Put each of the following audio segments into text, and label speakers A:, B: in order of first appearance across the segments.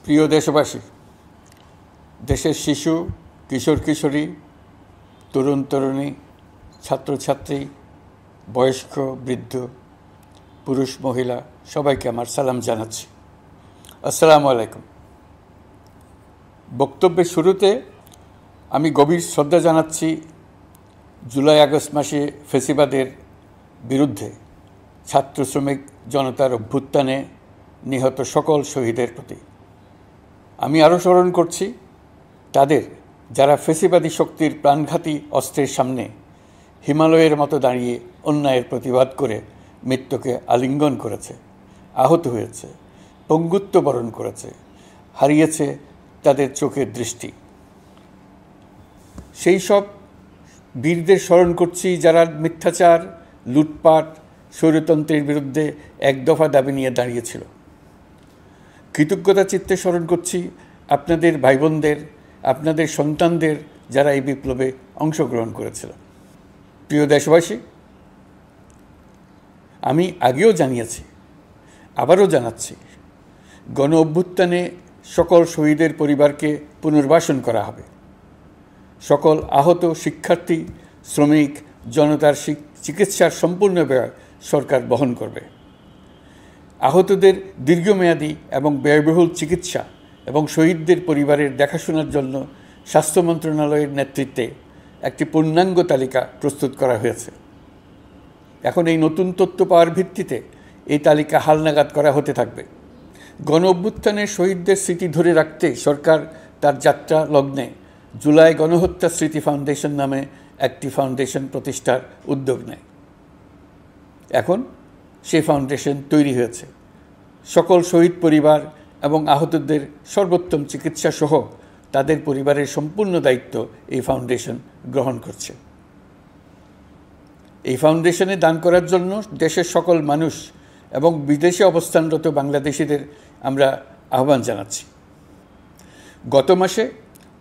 A: প্রিয় দেশবাসী, দেশের শিশু, কিশোর কিশোরী, তরুণ তরুণী, ছাত্রছাত্রী, বয়স্ক বৃদ্ধ, পুরুষ মহিলা সবাইকে আমার সালাম জানাচ্ছি। আসসালামু আলাইকুম। বক্তব্যের শুরুতে আমি গভীর শ্রদ্ধা জানাচ্ছি জুলাই আগস্ট মাসে ফ্যাসিবাদের বিরুদ্ধে ছাত্র শ্রমিক জনতার অভ্যুত্থানে নিহত সকল শহীদের প্রতি। আমি আরও স্মরণ করছি তাদের যারা ফ্যাসিবাদী শক্তির প্রাণঘাতী অস্ত্রের সামনে হিমালয়ের মতো দাঁড়িয়ে অন্যায়ের প্রতিবাদ করে মৃত্যুকে আলিঙ্গন করেছে, আহত হয়েছে, পঙ্গুত্ব বরণ করেছে, হারিয়েছে তাদের চোখের দৃষ্টি। সেই সব বীরদের স্মরণ করছি যারা মিথ্যাচার, লুটপাট, স্বৈরতন্ত্রের বিরুদ্ধে এক দফা দাবি নিয়ে দাঁড়িয়েছিল। কৃতজ্ঞতা চিত্তে স্মরণ করছি আপনাদের ভাই বোনদের, আপনাদের সন্তানদের যারা এই বিপ্লবে অংশগ্রহণ করেছিল। প্রিয় দেশবাসী, আমি আগেও জানিয়েছি, আবারও জানাচ্ছি, গণ অভ্যুত্থানে সকল শহীদের পরিবারকে পুনর্বাসন করা হবে। সকল আহত শিক্ষার্থী, শ্রমিক, জনতার চিকিৎসার সম্পূর্ণ ব্যয় সরকার বহন করবে। আহতদের দীর্ঘমেয়াদী এবং ব্যয়বহুল চিকিৎসা এবং শহীদদের পরিবারের দেখাশোনার জন্য স্বাস্থ্য মন্ত্রণালয়ের নেতৃত্বে একটি পূর্ণাঙ্গ তালিকা প্রস্তুত করা হয়েছে। এখন এই নতুন তথ্য পাওয়ার ভিত্তিতে এই তালিকা হালনাগাদ করা হতে থাকবে। গণ অভ্যুত্থানের শহীদদের স্মৃতি ধরে রাখতে সরকার তার যাত্রা লগ্নে জুলাই গণহত্যা স্মৃতি ফাউন্ডেশন নামে একটি ফাউন্ডেশন প্রতিষ্ঠার উদ্যোগ নেয়। এখন সেই ফাউন্ডেশন তৈরি হয়েছে। সকল শহীদ পরিবার এবং আহতদের সর্বোত্তম চিকিৎসা সহ তাদের পরিবারের সম্পূর্ণ দায়িত্ব এই ফাউন্ডেশন গ্রহণ করছে। এই ফাউন্ডেশনে দান করার জন্য দেশের সকল মানুষ এবং বিদেশে অবস্থানরত বাংলাদেশিদের আমরা আহ্বান জানাচ্ছি। গত মাসে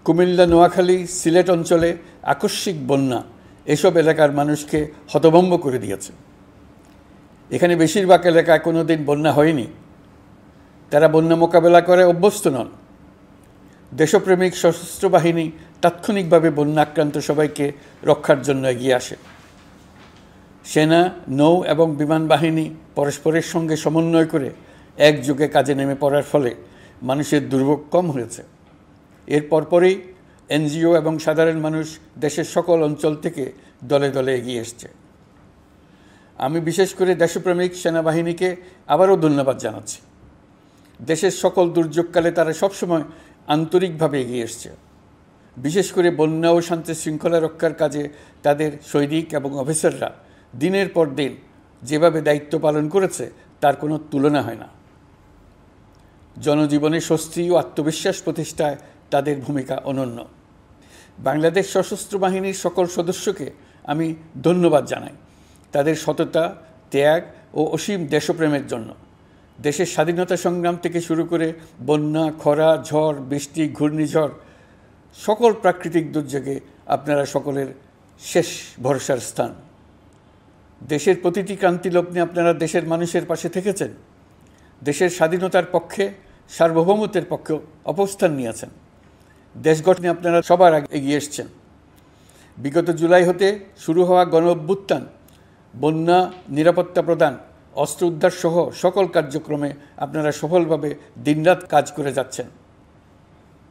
A: কুমিল্লা, নোয়াখালী, সিলেট অঞ্চলে আকস্মিক বন্যা এসব এলাকার মানুষকে হতভম্ব করে দিয়েছে। এখানে বেশিরভাগ এলাকায় কোনো দিন বন্যা হয়নি। তারা বন্যা মোকাবেলা করে অভ্যস্ত নন। দেশপ্রেমিক সশস্ত্র বাহিনী তাৎক্ষণিকভাবে বন্যা আক্রান্ত সবাইকে রক্ষার জন্য এগিয়ে আসে। সেনা, নৌ এবং বিমান বাহিনী পরস্পরের সঙ্গে সমন্বয় করে একযোগে কাজে নেমে পড়ার ফলে মানুষের দুর্ভোগ কম হয়েছে। এর পরপরই এনজিও এবং সাধারণ মানুষ দেশের সকল অঞ্চল থেকে দলে দলে এগিয়ে এসছে। আমি বিশেষ করে দেশপ্রেমিক সেনাবাহিনীকে আবারও ধন্যবাদ জানাচ্ছি। দেশের সকল দুর্যোগকালে তারা সবসময় আন্তরিকভাবে এগিয়ে এসছে। বিশেষ করে বন্যা ও শান্তি শৃঙ্খলা রক্ষার কাজে তাদের সৈনিক এবং অফিসাররা দিনের পর দিন যেভাবে দায়িত্ব পালন করেছে তার কোনো তুলনা হয় না। জনজীবনে স্বস্তি ও আত্মবিশ্বাস প্রতিষ্ঠায় তাদের ভূমিকা অনন্য। বাংলাদেশ সশস্ত্র বাহিনীর সকল সদস্যকে আমি ধন্যবাদ জানাই তাদের সততা, ত্যাগ ও অসীম দেশপ্রেমের জন্য। দেশের স্বাধীনতা সংগ্রাম থেকে শুরু করে বন্যা, খরা, ঝড়, বৃষ্টি, ঘূর্ণিঝড়, সকল প্রাকৃতিক দুর্যোগে আপনারা সকলের শেষ ভরসার স্থান। দেশের প্রতিটি ক্রান্তি লগ্নে আপনারা দেশের মানুষের পাশে থেকেছেন। দেশের স্বাধীনতার পক্ষে, সার্বভৌমত্বের পক্ষে অবস্থান নিয়েছেন। দেশ গঠনে আপনারা সবার আগে এগিয়ে এসছেন। বিগত জুলাই হতে শুরু হওয়া গণ অভ্যুত্থান, বন্যা, নিরাপত্তা প্রদান, অস্ত্র উদ্ধার সহ সকল কার্যক্রমে আপনারা সফলভাবে দিনরাত কাজ করে যাচ্ছেন।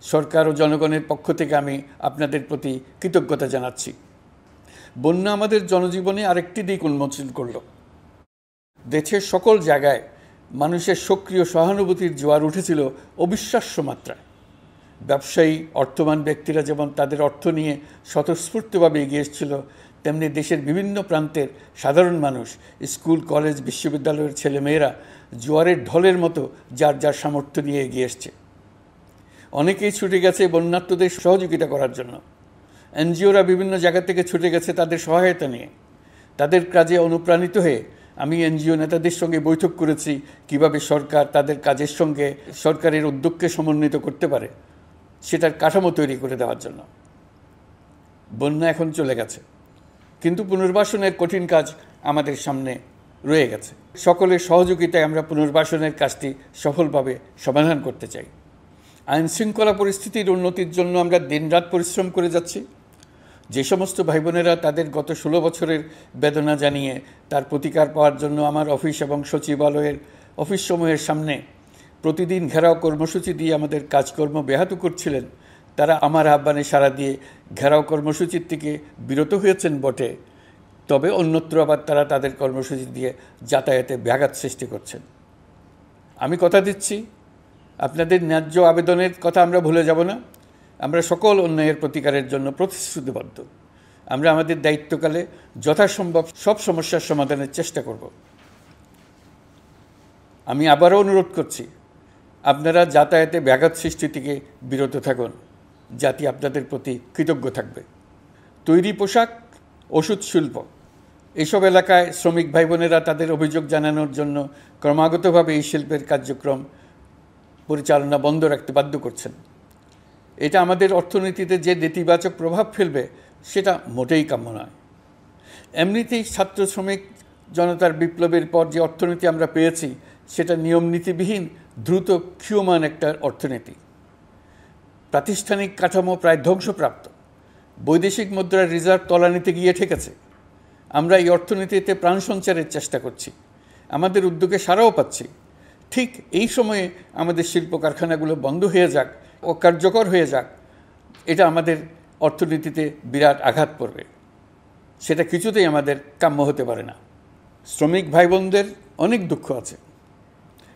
A: সরকার ও জনগণের পক্ষ থেকে আমি আপনাদের প্রতি কৃতজ্ঞতা জানাচ্ছি। বন্যা আমাদের জনজীবনে আরেকটি দিক উন্মোচন করল। দেশের সকল জায়গায় মানুষের সক্রিয় সহানুভূতির জোয়ার উঠেছিল অবিশ্বাস্য মাত্রায়। ব্যবসায়ী, অর্থবান ব্যক্তিরা যেমন তাদের অর্থ নিয়ে স্বতঃস্ফূর্তভাবে এগিয়ে এসেছিল, তেমনি দেশের বিভিন্ন প্রান্তের সাধারণ মানুষ, স্কুল, কলেজ, বিশ্ববিদ্যালয়ের ছেলেমেয়েরা জোয়ারের ঢলের মতো যার যার সামর্থ্য নিয়ে এগিয়ে এসছে। অনেকেই ছুটে গেছে বন্যার্তদের সহযোগিতা করার জন্য। এনজিওরা বিভিন্ন জায়গা থেকে ছুটে গেছে তাদের সহায়তা নিয়ে। তাদের কাজে অনুপ্রাণিত হয়ে আমি এনজিও নেতাদের সঙ্গে বৈঠক করেছি কিভাবে সরকার তাদের কাজের সঙ্গে সরকারের উদ্যোগকে সমন্বিত করতে পারে, সেটার কাঠামো তৈরি করে দেওয়ার জন্য। বন্যা এখন চলে গেছে, কিন্তু পুনর্বাসনের কঠিন কাজ আমাদের সামনে রয়ে গেছে। সকলের সহযোগিতায় আমরা পুনর্বাসনের কাজটি সফলভাবে সমাধান করতে চাই। আইনশৃঙ্খলা পরিস্থিতির উন্নতির জন্য আমরা দিনরাত পরিশ্রম করে যাচ্ছি। যে সমস্ত ভাই বোনেরা তাদের গত 16 বছরের বেদনা জানিয়ে তার প্রতিকার পাওয়ার জন্য আমার অফিস এবং সচিবালয়ের অফিসসমূহের সামনে প্রতিদিন ঘেরাও কর্মসূচি দিয়ে আমাদের কাজকর্ম ব্যাহত করছিলেন, তারা আমার আহ্বানে সাড়া দিয়ে ঘেরাও কর্মসূচির থেকে বিরত হয়েছেন বটে, তবে অন্যত্র আবার তারা তাদের কর্মসূচি দিয়ে যাতায়াতে ব্যাঘাত সৃষ্টি করছেন। আমি কথা দিচ্ছি, আপনাদের ন্যায্য আবেদনের কথা আমরা ভুলে যাব না। আমরা সকল অন্যায়ের প্রতিকারের জন্য প্রতিশ্রুতিবদ্ধ। আমরা আমাদের দায়িত্বকালে যথাসম্ভব সব সমস্যার সমাধানের চেষ্টা করব। আমি আবারও অনুরোধ করছি, আপনারা যাতায়াতে ব্যাঘাত সৃষ্টি থেকে বিরত থাকুন। জাতি আপনাদের প্রতি কৃতজ্ঞ থাকবে। তৈরি পোশাক, ওষুধ শিল্প, এইসব এলাকায় শ্রমিক ভাই বোনেরা তাদের অভিযোগ জানানোর জন্য ক্রমাগতভাবে এই শিল্পের কার্যক্রম পরিচালনা বন্ধ রাখতে বাধ্য করছেন। এটা আমাদের অর্থনীতিতে যে নেতিবাচক প্রভাব ফেলবে সেটা মোটেই কাম্য নয়। এমনিতেই ছাত্র শ্রমিক জনতার বিপ্লবের পর যে অর্থনীতি আমরা পেয়েছি সেটা নিয়মনীতিবিহীন দ্রুত ক্ষীয়মান একটা অর্থনীতি। প্রাতিষ্ঠানিক কাঠামো প্রায় ধ্বংসপ্রাপ্ত। বৈদেশিক মুদ্রার রিজার্ভ তলানিতে গিয়ে ঠেকেছে। আমরা এই অর্থনীতিতে প্রাণ সঞ্চারের চেষ্টা করছি, আমাদের উদ্যোগে সাড়াও পাচ্ছি। ঠিক এই সময়ে আমাদের শিল্প কারখানাগুলো বন্ধ হয়ে যাক, অকার্যকর হয়ে যাক, এটা আমাদের অর্থনীতিতে বিরাট আঘাত পড়বে। সেটা কিছুতেই আমাদের কাম্য হতে পারে না। শ্রমিক ভাই বোনদের অনেক দুঃখ আছে,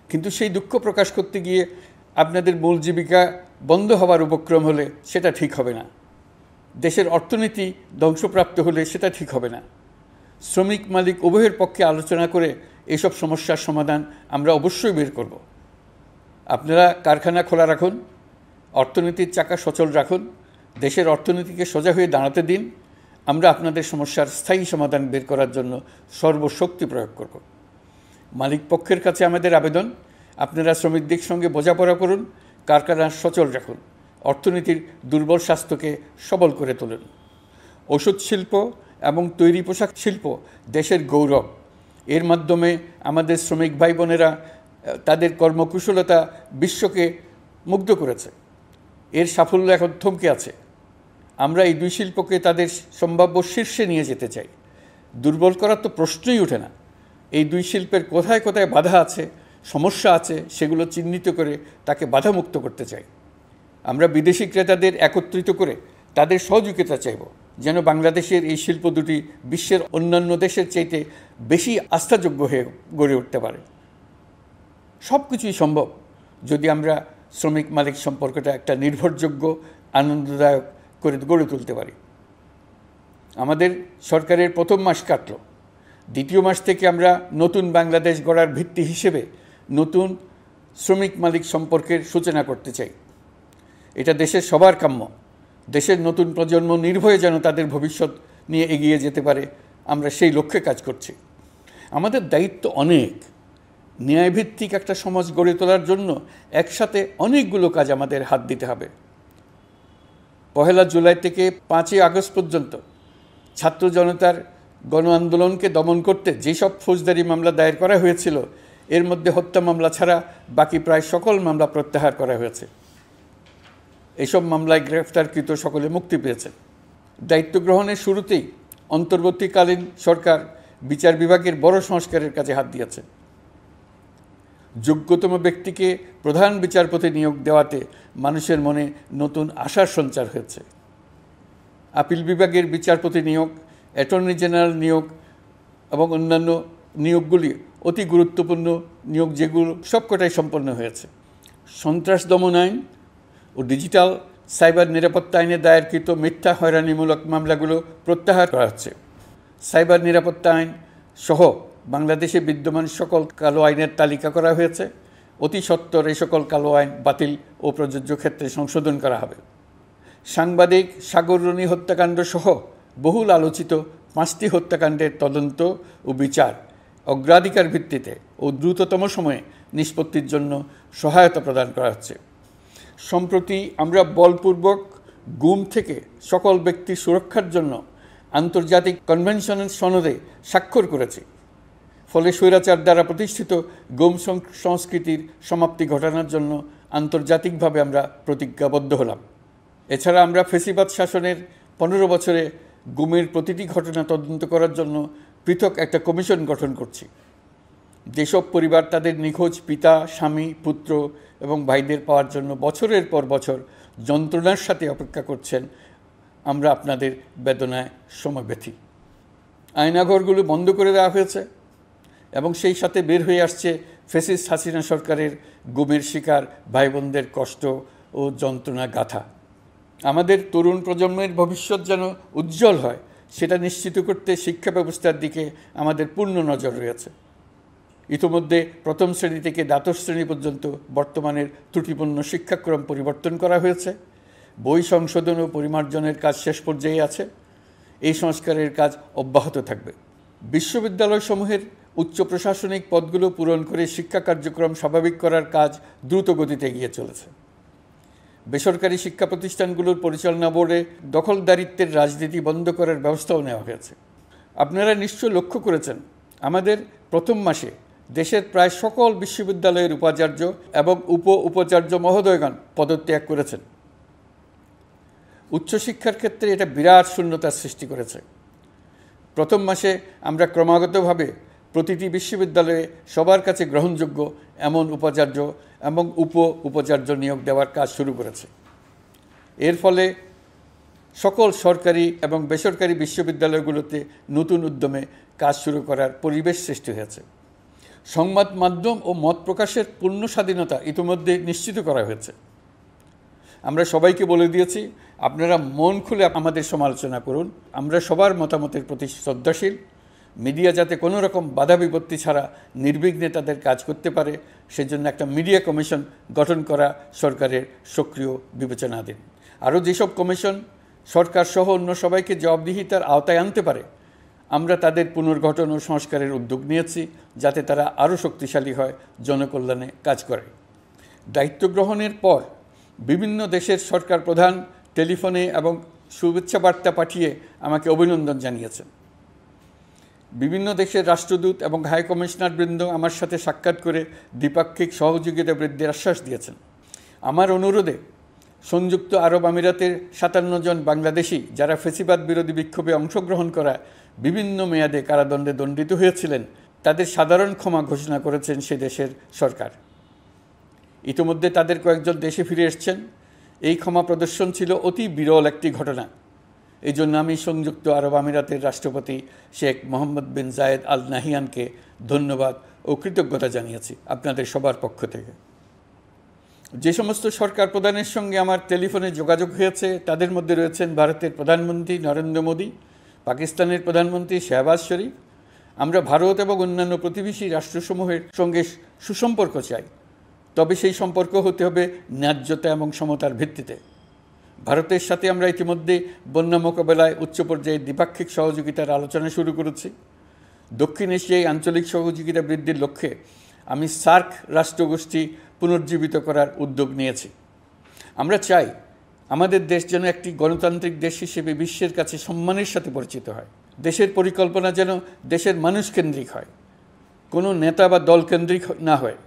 A: কিন্তু সেই দুঃখ প্রকাশ করতে গিয়ে আপনাদের মূল জীবিকা বন্ধ হওয়ার উপক্রম হলে সেটা ঠিক হবে না। দেশের অর্থনীতি ধ্বংসপ্রাপ্ত হলে সেটা ঠিক হবে না। শ্রমিক মালিক উভয়ের পক্ষে আলোচনা করে এসব সমস্যার সমাধান আমরা অবশ্যই বের করব। আপনারা কারখানা খোলা রাখুন, অর্থনীতির চাকা সচল রাখুন, দেশের অর্থনীতিকে সোজা হয়ে দাঁড়াতে দিন। আমরা আপনাদের সমস্যার স্থায়ী সমাধান বের করার জন্য সর্বশক্তি প্রয়োগ করব। মালিক পক্ষের কাছে আমাদের আবেদন, আপনারা শ্রমিকদের সঙ্গে বোঝাপড়া করুন, কারখানা সচল রাখুন, অর্থনীতির দুর্বল স্বাস্থ্যকে সবল করে তুলুন। ওষুধ শিল্প এবং তৈরি পোশাক শিল্প দেশের গৌরব। এর মাধ্যমে আমাদের শ্রমিক ভাই বোনেরা তাদের কর্মকুশলতা বিশ্বকে মুগ্ধ করেছে। এর সাফল্য এখন থমকে আছে। আমরা এই দুই শিল্পকে তাদের সম্ভাব্য শীর্ষে নিয়ে যেতে চাই। দুর্বল করার তো প্রশ্নই ওঠে না। এই দুই শিল্পের কোথায় কোথায় বাধা আছে, সমস্যা আছে, সেগুলো চিহ্নিত করে তাকে বাধামুক্ত করতে চাই। আমরা বিদেশি ক্রেতাদের একত্রিত করে তাদের সহযোগিতা চাইব, যেন বাংলাদেশের এই শিল্প দুটি বিশ্বের অন্যান্য দেশের চাইতে বেশি আস্থাযোগ্য হয়ে গড়ে উঠতে পারে। সব কিছুই সম্ভব যদি আমরা শ্রমিক মালিক সম্পর্কটা একটা নির্ভরযোগ্য, আনন্দদায়ক করে গড়ে তুলতে পারি। আমাদের সরকারের প্রথম মাস কাটল, দ্বিতীয় মাস থেকে আমরা নতুন বাংলাদেশ গড়ার ভিত্তি হিসেবে নতুন শ্রমিক মালিক সম্পর্কের সূচনা করতে চাই। এটা দেশের সবার কাম্য। দেশের নতুন প্রজন্ম নির্ভয়ে যেন তাদের ভবিষ্যৎ নিয়ে এগিয়ে যেতে পারে, আমরা সেই লক্ষ্যে কাজ করছি। আমাদের দায়িত্ব অনেক। ন্যায়ভিত্তিক একটা সমাজ গড়ে তোলার জন্য একসাথে অনেকগুলো কাজ আমাদের হাত দিতে হবে। 1 জুলাই থেকে 5 আগস্ট পর্যন্ত ছাত্র জনতার গণ আন্দোলনকে দমন করতে যেসব ফৌজদারি মামলা দায়ের করা হয়েছিল, এর মধ্যে হত্যা মামলা ছাড়া বাকি প্রায় সকল মামলা প্রত্যাহার করা হয়েছে। এসব মামলায় গ্রেফতারকৃত সকলে মুক্তি পেয়েছে। দায়িত্ব গ্রহণের শুরুতেই অন্তর্বর্তীকালীন সরকার বিচার বিভাগের বড় সংস্কারের কাজে হাত দিয়েছে। যোগ্যতম ব্যক্তিকে প্রধান বিচারপতি নিয়োগ দেওয়াতে মানুষের মনে নতুন আশার সঞ্চার হয়েছে। আপিল বিভাগের বিচারপতি নিয়োগ, অ্যাটর্নি জেনারেল নিয়োগ এবং অন্যান্য নিয়োগগুলি অতি গুরুত্বপূর্ণ নিয়োগ, যেগুলো সবকটাই সম্পন্ন হয়েছে। সন্ত্রাস দমন আইন ও ডিজিটাল সাইবার নিরাপত্তা আইনে দায়েরকৃত মিথ্যা হয়রানিমূলক মামলাগুলো প্রত্যাহার করা হচ্ছে। সাইবার নিরাপত্তা আইন সহ বাংলাদেশে বিদ্যমান সকল কালো আইনের তালিকা করা হয়েছে। অতি সত্বর এই সকল কালো আইন বাতিল ও প্রযোজ্য ক্ষেত্রে সংশোধন করা হবে। সাংবাদিক সাগর রনি হত্যাকাণ্ড সহ বহুল আলোচিত 5টি হত্যাকাণ্ডের তদন্ত ও বিচার অগ্রাধিকার ভিত্তিতে ও দ্রুততম সময়ে নিষ্পত্তির জন্য সহায়তা প্রদান করা হচ্ছে। সম্প্রতি আমরা বলপূর্বক গুম থেকে সকল ব্যক্তির সুরক্ষার জন্য আন্তর্জাতিক কনভেনশনের সনদে স্বাক্ষর করেছি। ফলে স্বৈরাচার দ্বারা প্রতিষ্ঠিত গুম সংস্কৃতির সমাপ্তি ঘটানোর জন্য আন্তর্জাতিকভাবে আমরা প্রতিজ্ঞাবদ্ধ হলাম। এছাড়া আমরা ফেসিবাদ শাসনের 15 বছরে গুমের প্রতিটি ঘটনা তদন্ত করার জন্য পৃথক একটা কমিশন গঠন করছি। যেসব পরিবার তাদের নিখোঁজ পিতা, স্বামী, পুত্র এবং ভাইদের পাওয়ার জন্য বছরের পর বছর যন্ত্রণার সাথে অপেক্ষা করছেন, আমরা আপনাদের বেদনায় সমব্যথী। আয়নাঘরগুলো বন্ধ করে দেওয়া হয়েছে এবং সেই সাথে বের হয়ে আসছে ফ্যাসিস্ট হাসিনা সরকারের গুমের শিকার ভাই বোনদের কষ্ট ও যন্ত্রণা গাথা। আমাদের তরুণ প্রজন্মের ভবিষ্যৎ যেন উজ্জ্বল হয়, সেটা নিশ্চিত করতে শিক্ষা ব্যবস্থার দিকে আমাদের পূর্ণ নজর রয়েছে। ইতিমধ্যে প্রথম শ্রেণী থেকে দ্বাদশ শ্রেণী পর্যন্ত বর্তমানের ত্রুটিপূর্ণ শিক্ষাক্রম পরিবর্তন করা হয়েছে। বই সংশোধন ও পরিমার্জনের কাজ শেষ পর্যায়ে আছে। এই সংস্কারের কাজ অব্যাহত থাকবে। বিশ্ববিদ্যালয়সমূহের উচ্চ প্রশাসনিক পদগুলো পূরণ করে শিক্ষা কার্যক্রম স্বাভাবিক করার কাজ দ্রুত গতিতে এগিয়ে চলেছে। বেসরকারি শিক্ষা প্রতিষ্ঠানগুলোর পরিচালনা বোর্ডে দখলদারিত্বের রাজনীতি বন্ধ করার ব্যবস্থাও নেওয়া হয়েছে। আপনারা নিশ্চয় লক্ষ্য করেছেন, আমাদের প্রথম মাসে দেশের প্রায় সকল বিশ্ববিদ্যালয়ের উপাচার্য এবং উপাচার্য মহোদয়গণ পদত্যাগ করেছেন। উচ্চশিক্ষার ক্ষেত্রে এটা বিরাট শূন্যতার সৃষ্টি করেছে। প্রথম মাসে আমরা ক্রমাগতভাবে প্রতিটি বিশ্ববিদ্যালয়ে সবার কাছে গ্রহণযোগ্য এমন উপাচার্য এবং উপাচার্য নিয়োগ দেওয়ার কাজ শুরু করেছে। এর ফলে সকল সরকারি এবং বেসরকারি বিশ্ববিদ্যালয়গুলোতে নতুন উদ্যমে কাজ শুরু করার পরিবেশ সৃষ্টি হয়েছে। সংবাদ মাধ্যম ও মত প্রকাশের পূর্ণ স্বাধীনতা ইতিমধ্যে নিশ্চিত করা হয়েছে। আমরা সবাইকে বলে দিয়েছি, আপনারা মন খুলে আমাদের সমালোচনা করুন, আমরা সবার মতামতের প্রতি শ্রদ্ধাশীল। মিডিয়া যাতে কোনো রকম বাধা বিপত্তি ছাড়া নির্বিঘ্নে তাদের কাজ করতে পারে, সেজন্য একটা মিডিয়া কমিশন গঠন করা সরকারের সক্রিয় বিবেচনাধীন। আরও যেসব কমিশন সরকার সহ অন্য সবাইকে জবাবদিহিতার আওতায় আনতে পারে, আমরা তাদের পুনর্গঠন ও সংস্কারের উদ্যোগ নিয়েছি, যাতে তারা আরও শক্তিশালী হয়, জনকল্যাণে কাজ করে। দায়িত্ব গ্রহণের পর বিভিন্ন দেশের সরকার প্রধান টেলিফোনে এবং শুভেচ্ছা বার্তা পাঠিয়ে আমাকে অভিনন্দন জানিয়েছেন। বিভিন্ন দেশের রাষ্ট্রদূত এবং হাই কমিশনারবৃন্দ আমার সাথে সাক্ষাৎ করে দ্বিপাক্ষিক সহযোগিতা বৃদ্ধির আশ্বাস দিয়েছেন। আমার অনুরোধে সংযুক্ত আরব আমিরাতের 57 জন বাংলাদেশি যারা ফ্যাসিবাদ বিরোধী বিক্ষোভে অংশগ্রহণ করা বিভিন্ন মেয়াদে কারাদণ্ডে দণ্ডিত হয়েছিলেন, তাদের সাধারণ ক্ষমা ঘোষণা করেছেন সে দেশের সরকার। ইতিমধ্যে তাদের কয়েকজন দেশে ফিরে এসেছেন। এই ক্ষমা প্রদর্শন ছিল অতি বিরল একটি ঘটনা। এই জন্য আমি সংযুক্ত আরব আমিরাতের রাষ্ট্রপতি শেখ মোহাম্মদ বিন জায়েদ আল নাহিয়ানকে ধন্যবাদ ও কৃতজ্ঞতা জানিয়েছি আপনাদের সবার পক্ষ থেকে। যে সমস্ত সরকার প্রধানের সঙ্গে আমার টেলিফোনে যোগাযোগ হয়েছে, তাদের মধ্যে রয়েছেন ভারতের প্রধানমন্ত্রী নরেন্দ্র মোদী, পাকিস্তানের প্রধানমন্ত্রী শাহবাজ শরীফ। আমরা ভারত এবং অন্যান্য প্রতিবেশী রাষ্ট্রসমূহের সঙ্গে সুসম্পর্ক চাই, তবে সেই সম্পর্ক হতে হবে ন্যায্যতা এবং সমতার ভিত্তিতে। ভারতের সাথে আমরা ইতিমধ্যে বন্যা মোকাবেলায় উচ্চ পর্যায়ে দ্বিপাক্ষিক সহযোগিতার আলোচনা শুরু করেছি। দক্ষিণ এশিয়ায় আঞ্চলিক সহযোগিতা বৃদ্ধির লক্ষ্যে আমি সার্ক রাষ্ট্রগোষ্ঠী পুনর্জীবিত করার উদ্যোগ নিয়েছি। আমরা চাই আমাদের দেশ যেন একটি গণতান্ত্রিক দেশ হিসেবে বিশ্বের কাছে সম্মানের সাথে পরিচিত হয়। দেশের পরিকল্পনা যেন দেশের মানুষকেন্দ্রিক হয়, কোনো নেতা বা দলকেন্দ্রিক না হয়।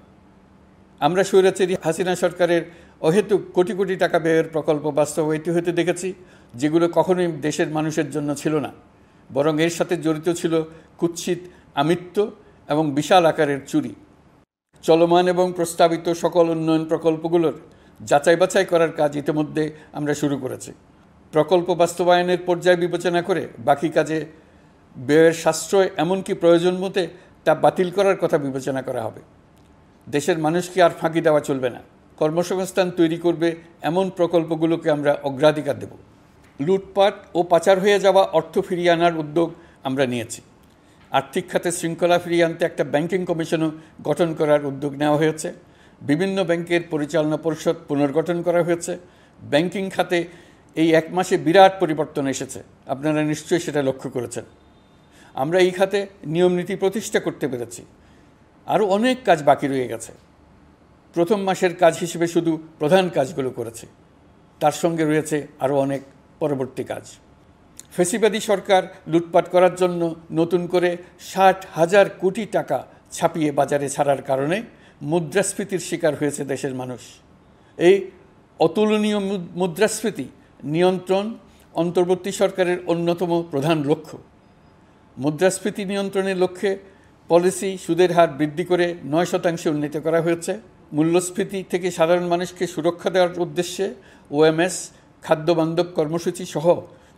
A: আমরা স্বৈরাচারী হাসিনা সরকারের অহেতুক কোটি কোটি টাকা ব্যয়ের প্রকল্প বাস্তবায়িত হতে দেখেছি, যেগুলো কখনোই দেশের মানুষের জন্য ছিল না, বরং এর সাথে জড়িত ছিল কুৎসিত আমিত্ব এবং বিশাল আকারের চুরি। চলমান এবং প্রস্তাবিত সকল উন্নয়ন প্রকল্পগুলোর যাচাই বাছাই করার কাজ ইতিমধ্যে আমরা শুরু করেছি। প্রকল্প বাস্তবায়নের পর্যায় বিবেচনা করে বাকি কাজে ব্যয়ের সাশ্রয় এমনকি প্রয়োজন মতে তা বাতিল করার কথা বিবেচনা করা হবে। দেশের মানুষকে আর ফাঁকি দেওয়া চলবে না। কর্মসংস্থান তৈরি করবে এমন প্রকল্পগুলোকে আমরা অগ্রাধিকার দেব। লুটপাট ও পাচার হয়ে যাওয়া অর্থ ফিরিয়ে আনার উদ্যোগ আমরা নিয়েছি। আর্থিক খাতে শৃঙ্খলা ফিরিয়ে আনতে একটা ব্যাংকিং কমিশনও গঠন করার উদ্যোগ নেওয়া হয়েছে। বিভিন্ন ব্যাংকের পরিচালনা পরিষদ পুনর্গঠন করা হয়েছে। ব্যাংকিং খাতে এই এক মাসে বিরাট পরিবর্তন এসেছে, আপনারা নিশ্চয়ই সেটা লক্ষ্য করেছেন। আমরা এই খাতে নিয়মনীতি প্রতিষ্ঠা করতে পেরেছি। আরও অনেক কাজ বাকি রয়ে গেছে। প্রথম মাসের কাজ হিসেবে শুধু প্রধান কাজগুলো করেছি, তার সঙ্গে রয়েছে আরও অনেক পরবর্তী কাজ। ফ্যাসিবাদী সরকার লুটপাট করার জন্য নতুন করে 60,000 কোটি টাকা ছাপিয়ে বাজারে ছাড়ার কারণে মুদ্রাস্ফীতির শিকার হয়েছে দেশের মানুষ। এই অতুলনীয় মুদ্রাস্ফীতি নিয়ন্ত্রণ অন্তর্বর্তী সরকারের অন্যতম প্রধান লক্ষ্য। মুদ্রাস্ফীতি নিয়ন্ত্রণের লক্ষ্যে পলিসি সুদের হার বৃদ্ধি করে 9% উন্নীত করা হয়েছে। মূল্যস্ফীতি থেকে সাধারণ মানুষকে সুরক্ষা দেওয়ার উদ্দেশ্যে ওএমএস খাদ্যবান্ধব কর্মসূচি সহ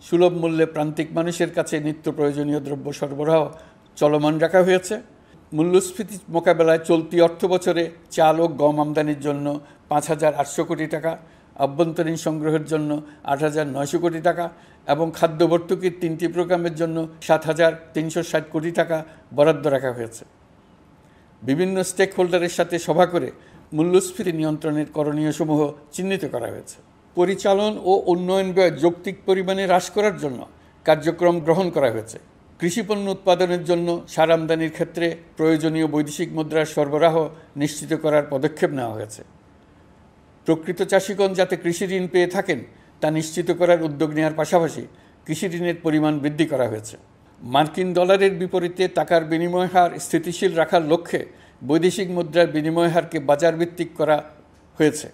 A: সুলভ মূল্যে প্রান্তিক মানুষের কাছে নিত্য প্রয়োজনীয় দ্রব্য সরবরাহ চলমান রাখা হয়েছে। মূল্যস্ফীতি মোকাবেলায় চলতি অর্থ বছরে চাল ও গম আমদানির জন্য 5,800 কোটি টাকা, আভ্যন্তরীণ সংগ্রহের জন্য 8,900 কোটি টাকা এবং খাদ্য ভর্তুকির 3টি প্রোগ্রামের জন্য 7,360 কোটি টাকা বরাদ্দ রাখা হয়েছে। বিভিন্ন স্টেক হোল্ডারের সাথে সভা করে মূল্যস্ফীতি নিয়ন্ত্রণের করণীয়সমূহ চিহ্নিত করা হয়েছে। পরিচালন ও উন্নয়ন ব্যয় যৌক্তিক পরিমাণে হ্রাস করার জন্য কার্যক্রম গ্রহণ করা হয়েছে। কৃষিপণ্য উৎপাদনের জন্য সার আমদানির ক্ষেত্রে প্রয়োজনীয় বৈদেশিক মুদ্রার সরবরাহ নিশ্চিত করার পদক্ষেপ নেওয়া হয়েছে। প্রকৃত চাষিগণ যাতে কৃষি ঋণ পেয়ে থাকেন তা নিশ্চিত করার উদ্যোগ নেওয়ার পাশাপাশি কৃষি ঋণের পরিমাণ বৃদ্ধি করা হয়েছে। মার্কিন ডলারের বিপরীতে টাকার বিনিময় হার স্থিতিশীল রাখার লক্ষ্যে বৈদেশিক মুদ্রার বিনিময় হারকে বাজারভিত্তিক করা হয়েছে।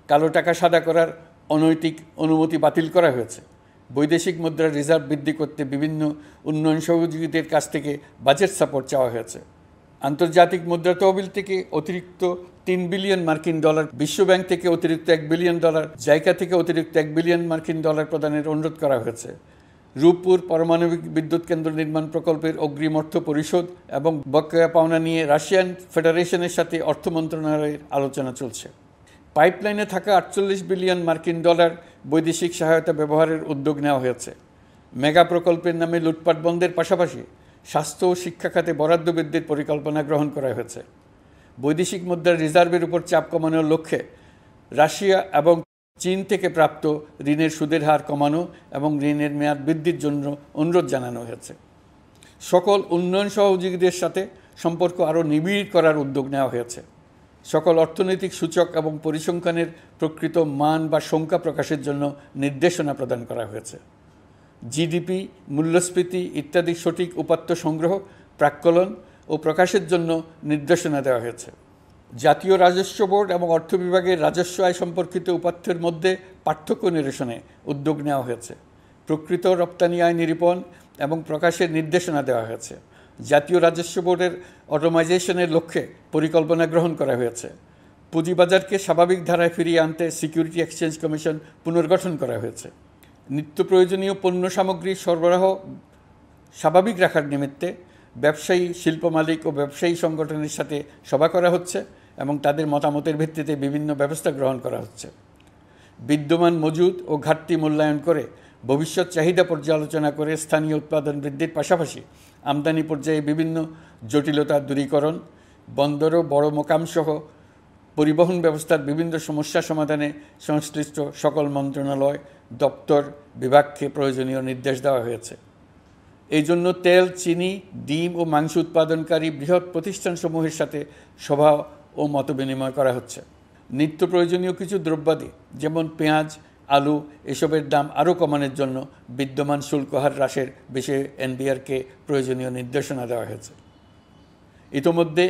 A: কালো টাকা সাদা করার অনৈতিক অনুমতি বাতিল করা হয়েছে। বৈদেশিক মুদ্রার রিজার্ভ বৃদ্ধি করতে বিভিন্ন উন্নয়ন সহযোগীদের কাছ থেকে বাজেট সাপোর্ট চাওয়া হয়েছে। আন্তর্জাতিক মুদ্রা তহবিল থেকে অতিরিক্ত 3 বিলিয়ন মার্কিন ডলার, বিশ্বব্যাংক থেকে অতিরিক্ত 1 বিলিয়ন ডলার, জাইকা থেকে অতিরিক্ত 1 বিলিয়ন মার্কিন ডলার প্রদানের অনুরোধ করা হয়েছে। রূপপুর পারমাণবিক বিদ্যুৎ কেন্দ্র নির্মাণ প্রকল্পের অগ্রিম অর্থ পরিশোধ এবং বকেয়া পাওনা নিয়ে রাশিয়ান ফেডারেশনের সাথে অর্থ মন্ত্রণালয়ের আলোচনা চলছে। পাইপলাইনে থাকা 48 বিলিয়ন মার্কিন ডলার বৈদেশিক সহায়তা ব্যবহারের উদ্যোগ নেওয়া হয়েছে। মেগা প্রকল্পের নামে লুটপাট বন্ধের পাশাপাশি স্বাস্থ্য ও শিক্ষা খাতে বরাদ্দ বৃদ্ধির পরিকল্পনা গ্রহণ করা হয়েছে। বৈদেশিক মুদ্রার রিজার্ভের উপর চাপ কমানোর লক্ষ্যে রাশিয়া এবং চীন থেকে প্রাপ্ত ঋণের সুদের হার কমানো এবং ঋণের মেয়াদ বৃদ্ধির জন্য অনুরোধ জানানো হয়েছে। সকল উন্নয়ন সহযোগীদের সাথে সম্পর্ক আরও নিবিড় করার উদ্যোগ নেওয়া হয়েছে। সকল অর্থনৈতিক সূচক এবং পরিসংখ্যানের প্রকৃত মান বা সংখ্যা প্রকাশের জন্য নির্দেশনা প্রদান করা হয়েছে। জিডিপি, মূল্যস্ফীতি ইত্যাদি সঠিক উপাত্ত সংগ্রহ, প্রাক্কলন ও প্রকাশের জন্য নির্দেশনা দেওয়া হয়েছে। জাতীয় রাজস্ব বোর্ড এবং অর্থ বিভাগের রাজস্ব আয় সম্পর্কিত উপাত্তের মধ্যে পার্থক্য নিরসনে উদ্যোগ নেওয়া হয়েছে। প্রকৃত রপ্তানি আয় নিরূপণ এবং প্রকাশের নির্দেশনা দেওয়া হয়েছে। জাতীয় রাজস্ব বোর্ডের অটোমাইজেশনের লক্ষ্যে পরিকল্পনা গ্রহণ করা হয়েছে। পুঁজিবাজারকে স্বাভাবিক ধারায় ফিরিয়ে আনতে সিকিউরিটি এক্সচেঞ্জ কমিশন পুনর্গঠন করা হয়েছে। নিত্য প্রয়োজনীয় পণ্য সামগ্রী সরবরাহ স্বাভাবিক রাখার নিমিত্তে ব্যবসায়ী, শিল্প মালিক ও ব্যবসায়ী সংগঠনের সাথে সভা করা হচ্ছে এবং তাদের মতামতের ভিত্তিতে বিভিন্ন ব্যবস্থা গ্রহণ করা হচ্ছে। বিদ্যমান মজুদ ও ঘাটতি মূল্যায়ন করে ভবিষ্যৎ চাহিদা পর্যালোচনা করে স্থানীয় উৎপাদন বৃদ্ধির পাশাপাশি আমদানি পর্যায়ে বিভিন্ন জটিলতা দূরীকরণ, বন্দর ও বড় মোকামসহ পরিবহন ব্যবস্থার বিভিন্ন সমস্যা সমাধানে সংশ্লিষ্ট সকল মন্ত্রণালয়, দপ্তর, বিভাগকে প্রয়োজনীয় নির্দেশ দেওয়া হয়েছে। এই জন্য তেল, চিনি, ডিম ও মাংস উৎপাদনকারী বৃহৎ প্রতিষ্ঠানসমূহের সাথে সভা ও মতবিনিময় করা হচ্ছে। নিত্য প্রয়োজনীয় কিছু দ্রব্যাদি যেমন পেঁয়াজ, আলু এসবের দাম আরও কমানোর জন্য বিদ্যমান শুল্ক হার হ্রাসের বিষয়ে এনবিআরকে প্রয়োজনীয় নির্দেশনা দেওয়া হয়েছে। ইতোমধ্যে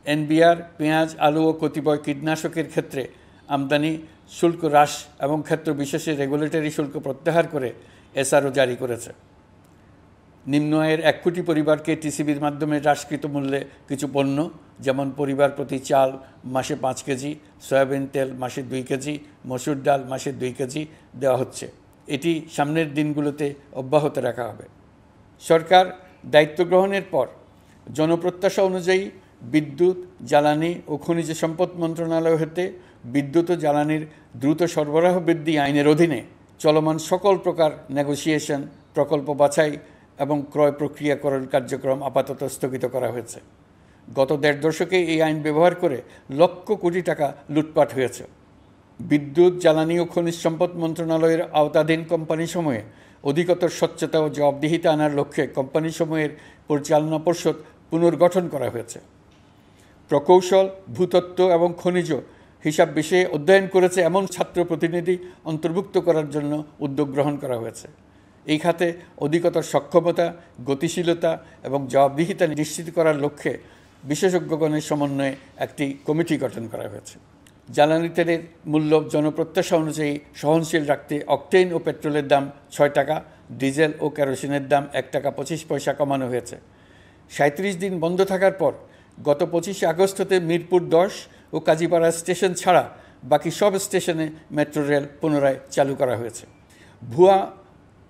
A: এনবিআর পেঁয়াজ, আলু ও কতিপয় কীটনাশকের ক্ষেত্রে আমদানি শুল্ক হ্রাস এবং ক্ষেত্র বিশেষে রেগুলেটরি শুল্ক প্রত্যাহার করে এসআরও জারি করেছে। নিম্ন আয়ের 1 কোটি পরিবারকে টিসিবির মাধ্যমে হ্রাসকৃত মূল্যে কিছু পণ্য যেমন পরিবার প্রতি চাল মাসে 5 কেজি, সয়াবিন তেল মাসে 2 কেজি, মসুর ডাল মাসে 2 কেজি দেওয়া হচ্ছে। এটি সামনের দিনগুলোতে অব্যাহত রাখা হবে। সরকার দায়িত্ব গ্রহণের পর জনপ্রত্যাশা অনুযায়ী বিদ্যুৎ, জ্বালানি ও খনিজ সম্পদ মন্ত্রণালয় হতে বিদ্যুৎ ও জ্বালানির দ্রুত সরবরাহ বৃদ্ধি আইনের অধীনে চলমান সকল প্রকার নেগোসিয়েশন, প্রকল্প বাছাই এবং ক্রয় প্রক্রিয়াকরণ কার্যক্রম আপাতত স্থগিত করা হয়েছে। গত 1.5 দশকে এই আইন ব্যবহার করে লক্ষ কোটি টাকা লুটপাট হয়েছে। বিদ্যুৎ, জ্বালানি ও খনিজ সম্পদ মন্ত্রণালয়ের আওতাধীন কোম্পানিসমূহে অধিকতর স্বচ্ছতা ও জবাবদিহিতা আনার লক্ষ্যে কোম্পানিসমূহের পরিচালনা পর্ষদ পুনর্গঠন করা হয়েছে। প্রকৌশল, ভূতত্ত্ব এবং খনিজ হিসাব বিষয়ে অধ্যয়ন করেছে এমন ছাত্র প্রতিনিধি অন্তর্ভুক্ত করার জন্য উদ্যোগ গ্রহণ করা হয়েছে। এই খাতে অধিকতর সক্ষমতা, গতিশীলতা এবং জবাবদিহিতা নিশ্চিত করার লক্ষ্যে বিশেষজ্ঞগণের সমন্বয়ে একটি কমিটি গঠন করা হয়েছে। জ্বালানি তেলের মূল্য জনপ্রত্যাশা অনুযায়ী সহনশীল রাখতে অকটেন ও পেট্রোলের দাম ৬ টাকা, ডিজেল ও কেরোসিনের দাম ১ টাকা ২৫ পয়সা কমানো হয়েছে। ৩৭ দিন বন্ধ থাকার পর গত ২৫ আগস্ট হতে মিরপুর ১০ ও কাজীপাড়া স্টেশন ছাড়া বাকি সব স্টেশনে মেট্রো রেল পুনরায় চালু করা হয়েছে। ভুয়া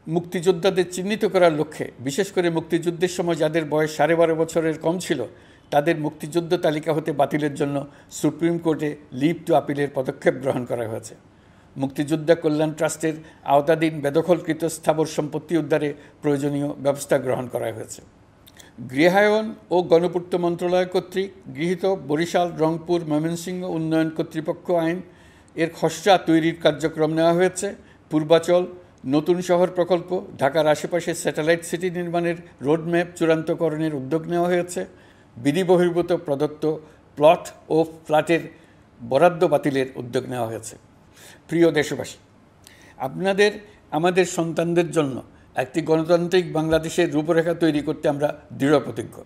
A: মুক্তিযোদ্ধাদের চিহ্নিত করার লক্ষ্যে বিশেষ করে মুক্তিযুদ্ধের সময় যাদের বয়স ১২.৫ বছরের কম ছিল তাদের মুক্তিযুদ্ধ তালিকা হতে বাতিলের জন্য সুপ্রিম কোর্টে লিভ টু আপিলের পদক্ষেপ গ্রহণ করা হয়েছে। মুক্তিযোদ্ধা কল্যাণ ট্রাস্টের আওতাধীন বেদখলকৃত স্থাবর সম্পত্তি উদ্ধারে প্রয়োজনীয় ব্যবস্থা গ্রহণ করা হয়েছে। গৃহায়ন ও গণপূর্ত মন্ত্রণালয় কর্তৃক গৃহীত বরিশাল, রংপুর, ময়মনসিংহ উন্নয়ন কর্তৃপক্ষ আইন এর খসড়া তৈরির কার্যক্রম নেওয়া হয়েছে। পূর্বাচল নতুন শহর প্রকল্প, ঢাকার আশেপাশে স্যাটেলাইট সিটি নির্মাণের রোডম্যাপ চূড়ান্তকরণের উদ্যোগ নেওয়া হয়েছে। বিধি বহির্ভূত প্রদত্ত প্লট ও ফ্ল্যাটের বরাদ্দ বাতিলের উদ্যোগ নেওয়া হয়েছে। প্রিয় দেশবাসী, আপনাদের আমাদের সন্তানদের জন্য একটি গণতান্ত্রিক বাংলাদেশের রূপরেখা তৈরি করতে আমরা দৃঢ় প্রতিজ্ঞ।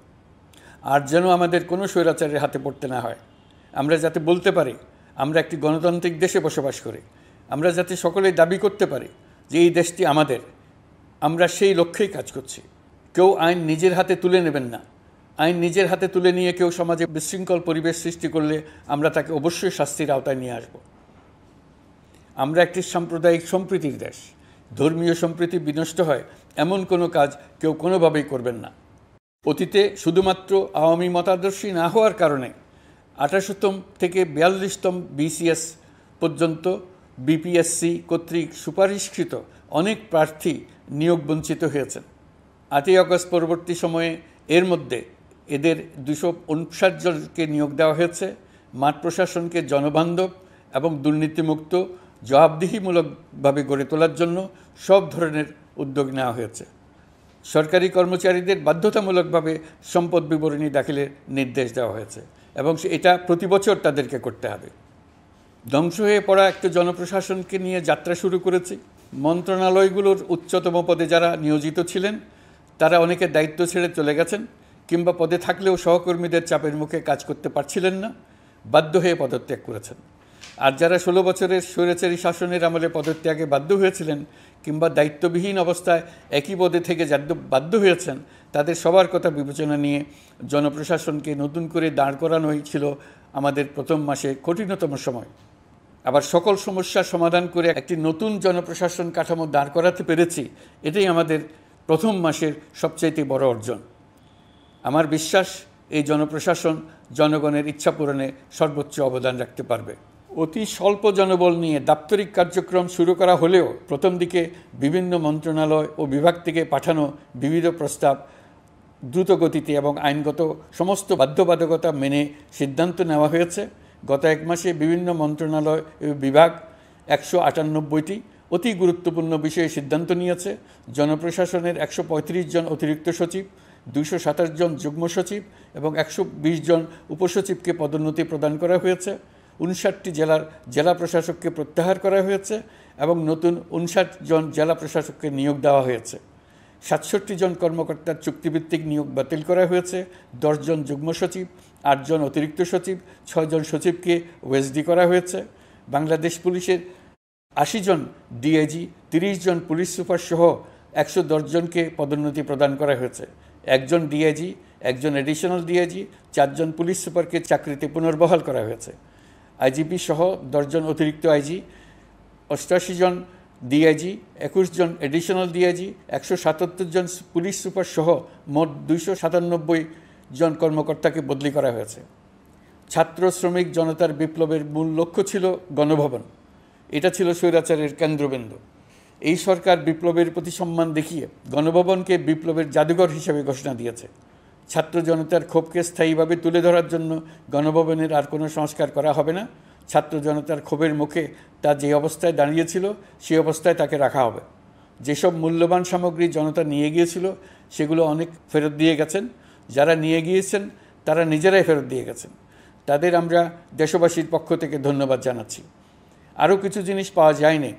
A: আর যেন আমাদের কোনো স্বৈরাচারের হাতে পড়তে না হয়। আমরা যাতে বলতে পারি আমরা একটি গণতান্ত্রিক দেশে বসবাস করি, আমরা যাতে সকলেই দাবি করতে পারি যে এই দেশটি আমাদের, আমরা সেই লক্ষ্যেই কাজ করছি। কেউ আইন নিজের হাতে তুলে নেবেন না। আইন নিজের হাতে তুলে নিয়ে কেউ সমাজে বিশৃঙ্খল পরিবেশ সৃষ্টি করলে আমরা তাকে অবশ্যই শাস্তির আওতায় নিয়ে আসব। আমরা একটি সাম্প্রদায়িক সম্প্রীতির দেশ। ধর্মীয় সম্প্রীতি বিনষ্ট হয় এমন কোনো কাজ কেউ কোনোভাবেই করবেন না। অতীতে শুধুমাত্র আওয়ামী মতাদর্শী না হওয়ার কারণে ২৮তম থেকে ৪২তম বিসিএস পর্যন্ত বিপিএসসি কর্তৃক সুপারিশকৃত অনেক প্রার্থী নিয়োগ বঞ্চিত হয়েছেন। ৮ই আগস্ট পরবর্তী সময়ে এর মধ্যে এদের ২৫৯ জনকে নিয়োগ দেওয়া হয়েছে। মাঠ প্রশাসনকে জনবান্ধব এবং দুর্নীতিমুক্ত জবাবদিহিমূলকভাবে গড়ে তোলার জন্য সব ধরনের উদ্যোগ নেওয়া হয়েছে। সরকারি কর্মচারীদের বাধ্যতামূলকভাবে সম্পদ বিবরণী দাখিলের নির্দেশ দেওয়া হয়েছে এবং এটা প্রতি বছর তাদেরকে করতে হবে। ধ্বংস হয়ে পড়া একটা জনপ্রশাসনকে নিয়ে যাত্রা শুরু করেছি। মন্ত্রণালয়গুলোর উচ্চতম পদে যারা নিয়োজিত ছিলেন তারা অনেকে দায়িত্ব ছেড়ে চলে গেছেন কিংবা পদে থাকলেও সহকর্মীদের চাপের মুখে কাজ করতে পারছিলেন না, বাধ্য হয়ে পদত্যাগ করেছেন। আর যারা ১৬ বছরের স্বৈরাচারী শাসনের আমলে পদত্যাগে বাধ্য হয়েছিলেন কিংবা দায়িত্ববিহীন অবস্থায় একই পদে থেকে বাধ্য হয়েছেন, তাদের সবার কথা বিবেচনা নিয়ে জনপ্রশাসনকে নতুন করে দাঁড় করানোই ছিল আমাদের প্রথম মাসে কঠিনতম সময়। আবার সকল সমস্যার সমাধান করে একটি নতুন জনপ্রশাসন কাঠামো দাঁড় করাতে পেরেছি, এটাই আমাদের প্রথম মাসের সবচাইতে বড় অর্জন। আমার বিশ্বাস এই জনপ্রশাসন জনগণের ইচ্ছা পূরণে সর্বোচ্চ অবদান রাখতে পারবে। অতি স্বল্প জনবল নিয়ে দাপ্তরিক কার্যক্রম শুরু করা হলেও প্রথম দিকে বিভিন্ন মন্ত্রণালয় ও বিভাগ থেকে পাঠানো বিবিধ প্রস্তাব দ্রুত গতিতে এবং আইনগত সমস্ত বাধ্যবাধকতা মেনে সিদ্ধান্ত নেওয়া হয়েছে। গত এক মাসে বিভিন্ন মন্ত্রণালয় ও বিভাগ ১৯৮টি অতি গুরুত্বপূর্ণ বিষয়ে সিদ্ধান্ত নিয়েছে। জনপ্রশাসনের ১৩৫ জন অতিরিক্ত সচিব, ২২৭ জন যুগ্ম সচিব এবং ১২০ জন উপসচিবকে পদোন্নতি প্রদান করা হয়েছে। ৫৯টি জেলার জেলা প্রশাসককে প্রত্যাহার করা হয়েছে এবং নতুন ৫৯ জন জেলা প্রশাসককে নিয়োগ দেওয়া হয়েছে। ৬৭ জন কর্মকর্তার চুক্তিভিত্তিক নিয়োগ বাতিল করা হয়েছে। ১০ জন যুগ্ম সচিব, ৮ জন অতিরিক্ত সচিব, ৬ জন সচিবকে ওএসডি করা হয়েছে। বাংলাদেশ পুলিশের ৮০ জন ডিআইজি, ৩০ জন পুলিশ সুপার সহ ১১০ জনকে পদোন্নতি প্রদান করা হয়েছে। ১ জন ডিআইজি, ১ জন এডিশনাল ডিআইজি, ৪ জন পুলিশ সুপারকে চাকরিতে পুনর্বহাল করা হয়েছে। আইজিপি সহ ১০ জন অতিরিক্ত আইজি, ৮৮ জন ডিআইজি, ২১ জন এডিশনাল ডিআইজি, ১৭৭ জন পুলিশ সুপার সহ মোট ২৯৭ জন কর্মকর্তাকে বদলি করা হয়েছে। ছাত্র শ্রমিক জনতার বিপ্লবের মূল লক্ষ্য ছিল গণভবন। এটা ছিল স্বৈরাচারের কেন্দ্রবিন্দু। এই সরকার বিপ্লবের প্রতি সম্মান দেখিয়ে গণভবনকে বিপ্লবের জাদুঘর হিসেবে ঘোষণা দিয়েছে। ছাত্র জনতার ক্ষোভকে স্থায়ীভাবে তুলে ধরার জন্য গণভবনের আর কোনো সংস্কার করা হবে না। ছাত্র জনতার ক্ষোভের মুখে তা যে অবস্থায় দাঁড়িয়েছিল সেই অবস্থায় তাকে রাখা হবে। যেসব মূল্যবান সামগ্রী জনতা নিয়ে গিয়েছিল সেগুলো অনেক ফেরত দিয়ে গেছেন। যারা নিয়ে গিয়েছেন তারা নিজেরাই ফেরত দিয়ে গেছেন। তাদের আমরা দেশবাসীর পক্ষ থেকে ধন্যবাদ জানাচ্ছি। আরও কিছু জিনিস পাওয়া যায়নি।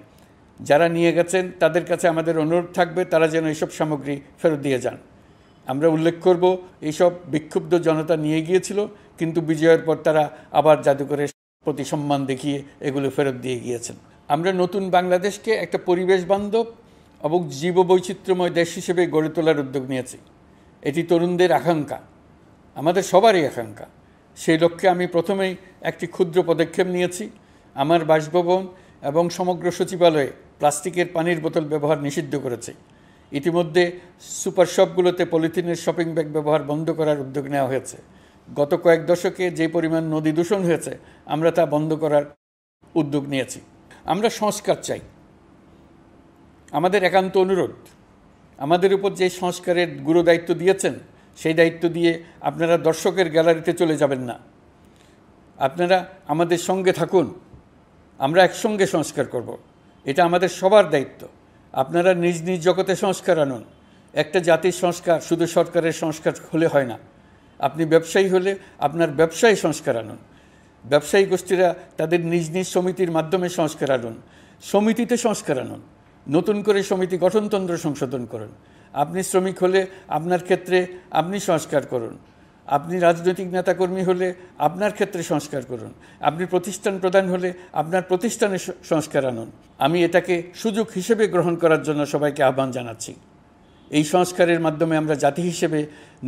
A: যারা নিয়ে গেছেন তাদের কাছে আমাদের অনুরোধ থাকবে তারা যেন এইসব সামগ্রী ফেরত দিয়ে যান। আমরা উল্লেখ করব এইসব বিক্ষুব্ধ জনতা নিয়ে গিয়েছিল কিন্তু বিজয়ের পর তারা আবার জাদুঘরে প্রতি সম্মান দেখিয়ে এগুলো ফেরত দিয়ে গিয়েছেন। আমরা নতুন বাংলাদেশকে একটা পরিবেশ বান্ধব এবং জীববৈচিত্র্যময় দেশ হিসেবে গড়ে তোলার উদ্যোগ নিয়েছি। এটি তরুণদের আকাঙ্ক্ষা, আমাদের সবারই আকাঙ্ক্ষা। সেই লক্ষ্যে আমি প্রথমেই একটি ক্ষুদ্র পদক্ষেপ নিয়েছি। আমার বাসভবন এবং সমগ্র সচিবালয়ে প্লাস্টিকের পানির বোতল ব্যবহার নিষিদ্ধ করেছে। ইতিমধ্যে সুপার শপগুলোতে পলিথিনের শপিং ব্যাগ ব্যবহার বন্ধ করার উদ্যোগ নেওয়া হয়েছে। গত কয়েক দশকে যে পরিমাণ নদী দূষণ হয়েছে, আমরা তা বন্ধ করার উদ্যোগ নিয়েছি। আমরা সংস্কার চাই। আমাদের একান্ত অনুরোধ, আমাদের উপর যে সংস্কারের গুরু দায়িত্ব দিয়েছেন, সেই দায়িত্ব দিয়ে আপনারা দর্শকের গ্যালারিতে চলে যাবেন না। আপনারা আমাদের সঙ্গে থাকুন, আমরা একসঙ্গে সংস্কার করব। এটা আমাদের সবার দায়িত্ব। আপনারা নিজ নিজ জগতে সংস্কার আনুন। একটা জাতির সংস্কার শুধু সরকারের সংস্কার হলে হয় না। আপনি ব্যবসায়ী হলে আপনার ব্যবসায়ী সংস্কার আনুন। ব্যবসায়ী গোষ্ঠীরা তাদের নিজ নিজ সমিতির মাধ্যমে সংস্কার আনুন। সমিতিতে সংস্কার আনুন। নতুন করে সমিতি গঠনতন্ত্র সংশোধন করুন। আপনি শ্রমিক হলে আপনার ক্ষেত্রে আপনি সংস্কার করুন। আপনি রাজনৈতিক নেতাকর্মী হলে আপনার ক্ষেত্রে সংস্কার করুন। আপনি প্রতিষ্ঠান প্রধান হলে আপনার প্রতিষ্ঠানে সংস্কার আনুন। আমি এটাকে সুযোগ হিসেবে গ্রহণ করার জন্য সবাইকে আহ্বান জানাচ্ছি। এই সংস্কারের মাধ্যমে আমরা জাতি হিসেবে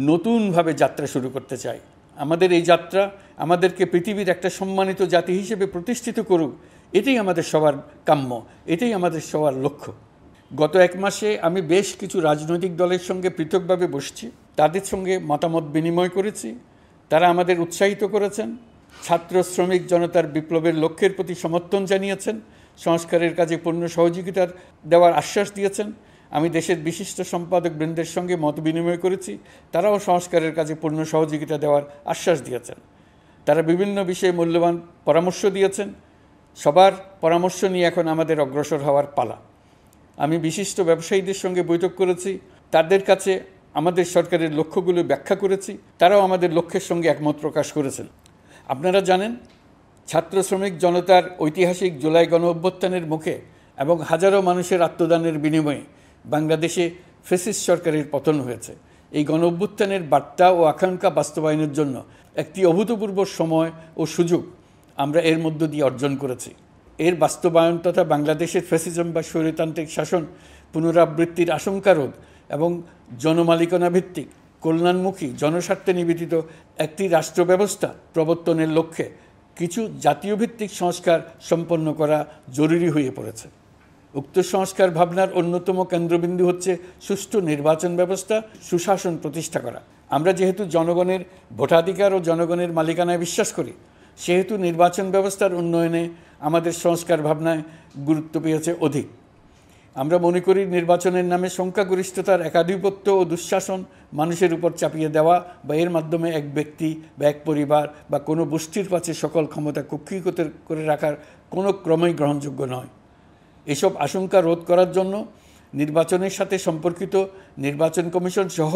A: নতুনভাবে যাত্রা শুরু করতে চাই। আমাদের এই যাত্রা আমাদেরকে পৃথিবীর একটা সম্মানিত জাতি হিসেবে প্রতিষ্ঠিত করুক, এটাই আমাদের সবার কাম্য, এটাই আমাদের সবার লক্ষ্য। গত এক মাসে আমি বেশ কিছু রাজনৈতিক দলের সঙ্গে পৃথকভাবে বসছি, তাদের সঙ্গে মতামত বিনিময় করেছি। তারা আমাদের উৎসাহিত করেছেন, ছাত্র শ্রমিক জনতার বিপ্লবের লক্ষ্যের প্রতি সমর্থন জানিয়েছেন, সংস্কারের কাজে পূর্ণ সহযোগিতার দেওয়ার আশ্বাস দিয়েছেন। আমি দেশের বিশিষ্ট সম্পাদক বৃন্দের সঙ্গে মত বিনিময় করেছি, তারাও সংস্কারের কাজে পূর্ণ সহযোগিতা দেওয়ার আশ্বাস দিয়েছেন। তারা বিভিন্ন বিষয়ে মূল্যবান পরামর্শ দিয়েছেন। সবার পরামর্শ নিয়ে এখন আমাদের অগ্রসর হওয়ার পালা। আমি বিশিষ্ট ব্যবসায়ীদের সঙ্গে বৈঠক করেছি, তাদের কাছে আমাদের সরকারের লক্ষ্যগুলো ব্যাখ্যা করেছি, তারাও আমাদের লক্ষ্যের সঙ্গে একমত প্রকাশ করেছেন। আপনারা জানেন, ছাত্র শ্রমিক জনতার ঐতিহাসিক জুলাই গণ অভ্যুত্থানের মুখে এবং হাজারো মানুষের আত্মদানের বিনিময়ে বাংলাদেশে ফ্যাসিস্ট সরকারের পতন হয়েছে। এই গণ অভ্যুত্থানের বার্তা ও আকাঙ্ক্ষা বাস্তবায়নের জন্য একটি অভূতপূর্ব সময় ও সুযোগ আমরা এর মধ্য দিয়ে অর্জন করেছি। এর বাস্তবায়ন তথা বাংলাদেশের ফ্যাসিজম বা স্বৈরতান্ত্রিক শাসন পুনরাবৃত্তির আশঙ্কা রোধ এবং জনমালিকানা ভিত্তিক কল্যাণমুখী জনস্বার্থে নিবেদিত একটি রাষ্ট্র ব্যবস্থা প্রবর্তনের লক্ষ্যে কিছু জাতীয় ভিত্তিক সংস্কার সম্পন্ন করা জরুরি হয়ে পড়েছে। উক্ত সংস্কার ভাবনার অন্যতম কেন্দ্রবিন্দু হচ্ছে সুষ্ঠু নির্বাচন ব্যবস্থা, সুশাসন প্রতিষ্ঠা করা। আমরা যেহেতু জনগণের ভোটাধিকার ও জনগণের মালিকানায় বিশ্বাস করি, সেহেতু নির্বাচন ব্যবস্থার উন্নয়নে আমাদের সংস্কার ভাবনায় গুরুত্ব পেয়েছে অধিক। আমরা মনে করি নির্বাচনের নামে সংখ্যাগরিষ্ঠতার একাধিপত্য ও দুঃশাসন মানুষের উপর চাপিয়ে দেওয়া বা এর মাধ্যমে এক ব্যক্তি বা এক পরিবার বা কোনো গোষ্ঠীর কাছে সকল ক্ষমতা কক্ষীভূত করে রাখার কোনো ক্রমেই গ্রহণযোগ্য নয়। এসব আশঙ্কা রোধ করার জন্য নির্বাচনের সাথে সম্পর্কিত নির্বাচন কমিশন সহ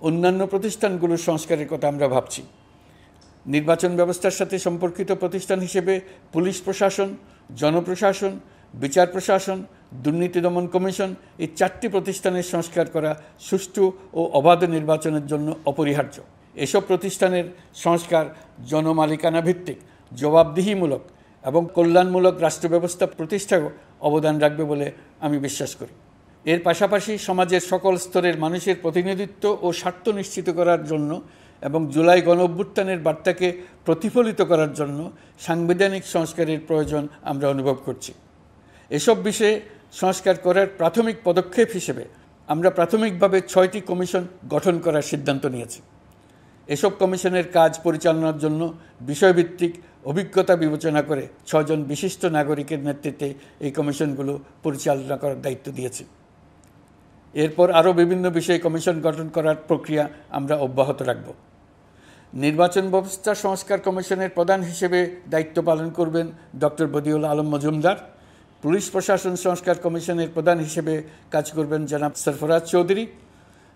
A: অন্যান্য প্রতিষ্ঠানগুলোর সংস্কারের কথা আমরা ভাবছি। নির্বাচন ব্যবস্থার সাথে সম্পর্কিত প্রতিষ্ঠান হিসেবে পুলিশ প্রশাসন, জনপ্রশাসন, বিচার প্রশাসন, দুর্নীতি দমন কমিশন এই 4টি প্রতিষ্ঠানের সংস্কার করা সুষ্ঠু ও অবাধ নির্বাচনের জন্য অপরিহার্য। এসব প্রতিষ্ঠানের সংস্কার জনমালিকানা ভিত্তিক, জবাবদিহিমূলক এবং কল্যাণমূলক রাষ্ট্র ব্যবস্থা প্রতিষ্ঠায়ও অবদান রাখবে বলে আমি বিশ্বাস করি। এর পাশাপাশি সমাজের সকল স্তরের মানুষের প্রতিনিধিত্ব ও স্বার্থ নিশ্চিত করার জন্য এবং জুলাই গণ অভ্যুত্থানের বার্তাকে প্রতিফলিত করার জন্য সাংবিধানিক সংস্কারের প্রয়োজন আমরা অনুভব করছি। এসব বিষয়ে সংস্কার করার প্রাথমিক পদক্ষেপ হিসেবে আমরা প্রাথমিকভাবে 6টি কমিশন গঠন করার সিদ্ধান্ত নিয়েছি। এসব কমিশনের কাজ পরিচালনার জন্য বিষয়ভিত্তিক অভিজ্ঞতা বিবেচনা করে 6 জন বিশিষ্ট নাগরিকের নেতৃত্বে এই কমিশনগুলো পরিচালনা করার দায়িত্ব দিয়েছি। এরপর আরও বিভিন্ন বিষয়ে কমিশন গঠন করার প্রক্রিয়া আমরা অব্যাহত রাখব। নির্বাচন ব্যবস্থা সংস্কার কমিশনের প্রধান হিসেবে দায়িত্ব পালন করবেন ডক্টর বদিউল আলম মজুমদার। পুলিশ প্রশাসন সংস্কার কমিশনের প্রধান হিসেবে কাজ করবেন জনাব সরফরাজ চৌধুরী।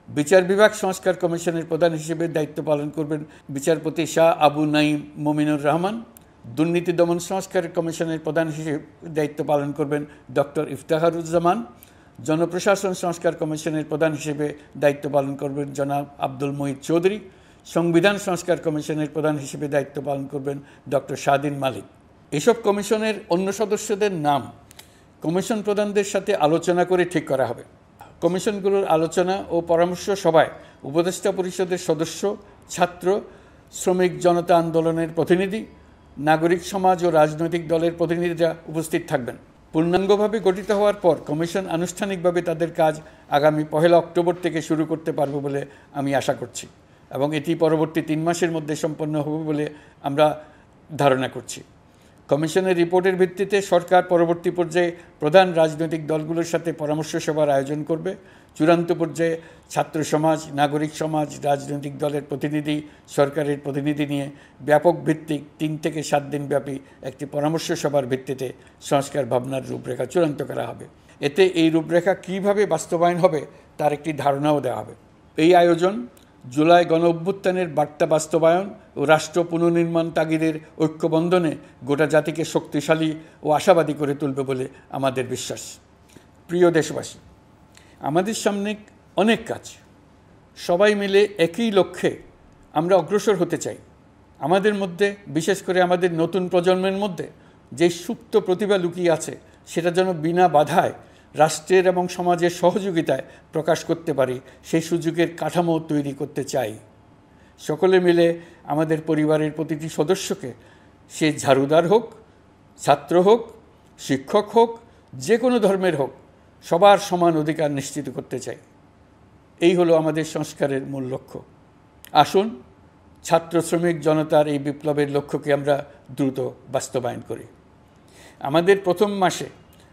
A: বিচার বিভাগ সংস্কার কমিশনের প্রধান হিসেবে দায়িত্ব পালন করবেন বিচারপতি শাহ আবু নাঈম মমিনুর রহমান। দুর্নীতি দমন সংস্কার কমিশনের প্রধান হিসেবে দায়িত্ব পালন করবেন ডক্টর ইফতেখারুজ্জামান। জনপ্রশাসন সংস্কার কমিশনের প্রধান হিসেবে দায়িত্ব পালন করবেন জনাব আব্দুল মুহিত চৌধুরী। সংবিধান সংস্কার কমিশনের প্রধান হিসেবে দায়িত্ব পালন করবেন ডক্টর শাহদিন মালিক। এসব কমিশনের অন্য সদস্যদের নাম কমিশন প্রধানদের সাথে আলোচনা করে ঠিক করা হবে। কমিশনগুলোর আলোচনা ও পরামর্শ সভায় উপদেষ্টা পরিষদের সদস্য, ছাত্র, শ্রমিক জনতা আন্দোলনের প্রতিনিধি, নাগরিক সমাজ ও রাজনৈতিক দলের প্রতিনিধিরা উপস্থিত থাকবেন। পূর্ণাঙ্গভাবে গঠিত হওয়ার পর কমিশন আনুষ্ঠানিকভাবে তাদের কাজ আগামী 1 অক্টোবর থেকে শুরু করতে পারবে বলে আমি আশা করছি এবং এটি পরবর্তী 3 মাসের মধ্যে সম্পন্ন হবে বলে আমরা ধারণা করছি। কমিশনের রিপোর্টের ভিত্তিতে সরকার পরবর্তী পর্যায়ে প্রধান রাজনৈতিক দলগুলোর সাথে পরামর্শ সভার আয়োজন করবে। চূড়ান্ত পর্যায়ে ছাত্র সমাজ, নাগরিক সমাজ, রাজনৈতিক দলের প্রতিনিধি, সরকারের প্রতিনিধি নিয়ে ব্যাপক ভিত্তিক 3 থেকে 7 দিন ব্যাপী একটি পরামর্শ সভার ভিত্তিতে সংস্কার ভাবনার রূপরেখা চূড়ান্ত করা হবে। এতে এই রূপরেখা কীভাবে বাস্তবায়ন হবে তার একটি ধারণাও দেওয়া হবে। এই আয়োজন জুলাই গণ-অভ্যুত্থানের বার্তা বাস্তবায়ন ও রাষ্ট্র পুনর্নির্মাণ তাগিদের ঐক্যবন্ধনে গোটা জাতিকে শক্তিশালী ও আশাবাদী করে তুলবে বলে আমাদের বিশ্বাস। প্রিয় দেশবাসী, আমাদের সামনে অনেক কাজ, সবাই মিলে একই লক্ষ্যে আমরা অগ্রসর হতে চাই। আমাদের মধ্যে, বিশেষ করে আমাদের নতুন প্রজন্মের মধ্যে যে সুপ্ত প্রতিভা লুকিয়ে আছে সেটা যেন বিনা বাধায় রাষ্ট্রের এবং সমাজের সহযোগিতায় প্রকাশ করতে পারি, সেই সুযোগের কাঠামো তৈরি করতে চাই। সকলে মিলে আমাদের পরিবারের প্রতিটি সদস্যকে, সে ঝাড়ুদার হোক, ছাত্র হোক, শিক্ষক হোক, যে কোনো ধর্মের হোক, সবার সমান অধিকার নিশ্চিত করতে চাই। এই হলো আমাদের সংস্কারের মূল লক্ষ্য। আসুন ছাত্র শ্রমিক জনতার এই বিপ্লবের লক্ষ্যকে আমরা দ্রুত বাস্তবায়ন করি। আমাদের প্রথম মাসে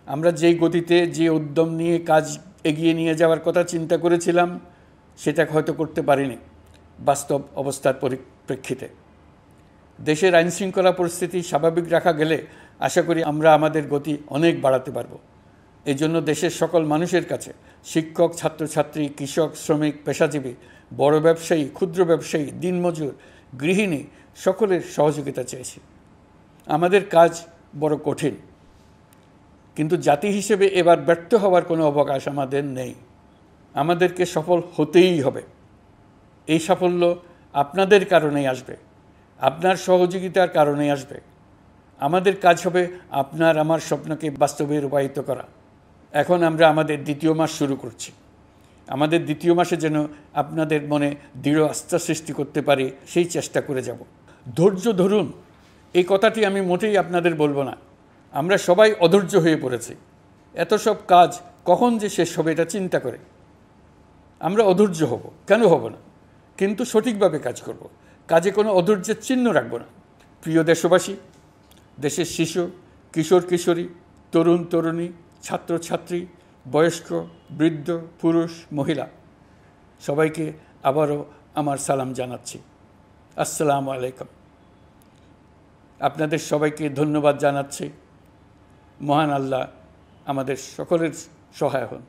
A: আমরা যেই গতিতে, যে উদ্যম নিয়ে কাজ এগিয়ে নিয়ে যাওয়ার কথা চিন্তা করেছিলাম সেটা হয়তো করতে পারিনি বাস্তব অবস্থার পরিপ্রেক্ষিতে। দেশের আইনশৃঙ্খলা পরিস্থিতি স্বাভাবিক রাখা গেলে আশা করি আমরা আমাদের গতি অনেক বাড়াতে পারব। এই জন্য দেশের সকল মানুষের কাছে, শিক্ষক, ছাত্রছাত্রী, কৃষক, শ্রমিক, পেশাজীবী, বড় ব্যবসায়ী, ক্ষুদ্র ব্যবসায়ী, দিনমজুর, গৃহিণী, সকলের সহযোগিতা চেয়েছি। আমাদের কাজ বড় কঠিন, কিন্তু জাতি হিসেবে এবার ব্যর্থ হওয়ার কোনো অবকাশ আমাদের নেই। আমাদেরকে সফল হতেই হবে। এই সাফল্য আপনাদের কারণেই আসবে, আপনার সহযোগিতার কারণেই আসবে। আমাদের কাজ হবে আপনার আমার স্বপ্নকে বাস্তবে রূপায়িত করা। এখন আমরা আমাদের 2য় মাস শুরু করছি। আমাদের 2য় মাসে যেন আপনাদের মনে দৃঢ় আস্থা সৃষ্টি করতে পারি, সেই চেষ্টা করে যাব। ধৈর্য ধরুন, এই কথাটি আমি মোটেই আপনাদের বলবো না। আমরা সবাই অধৈর্য হয়ে পড়েছি। এত সব কাজ কখন যে শেষ হবে এটা চিন্তা করে আমরা অধৈর্য হব, কেন হব না? কিন্তু সঠিকভাবে কাজ করব, কাজে কোনো অধৈর্যের চিহ্ন রাখব না। প্রিয় দেশবাসী, দেশের শিশু, কিশোর কিশোরী, তরুণ তরুণী, ছাত্রছাত্রী, বয়স্ক, বৃদ্ধ, পুরুষ, মহিলা, সবাইকে আবারও আমার সালাম জানাচ্ছি। আসসালামু আলাইকুম। আপনাদের সবাইকে ধন্যবাদ জানাচ্ছি। মহান আল্লাহ আমাদের সকলের সহায় হন।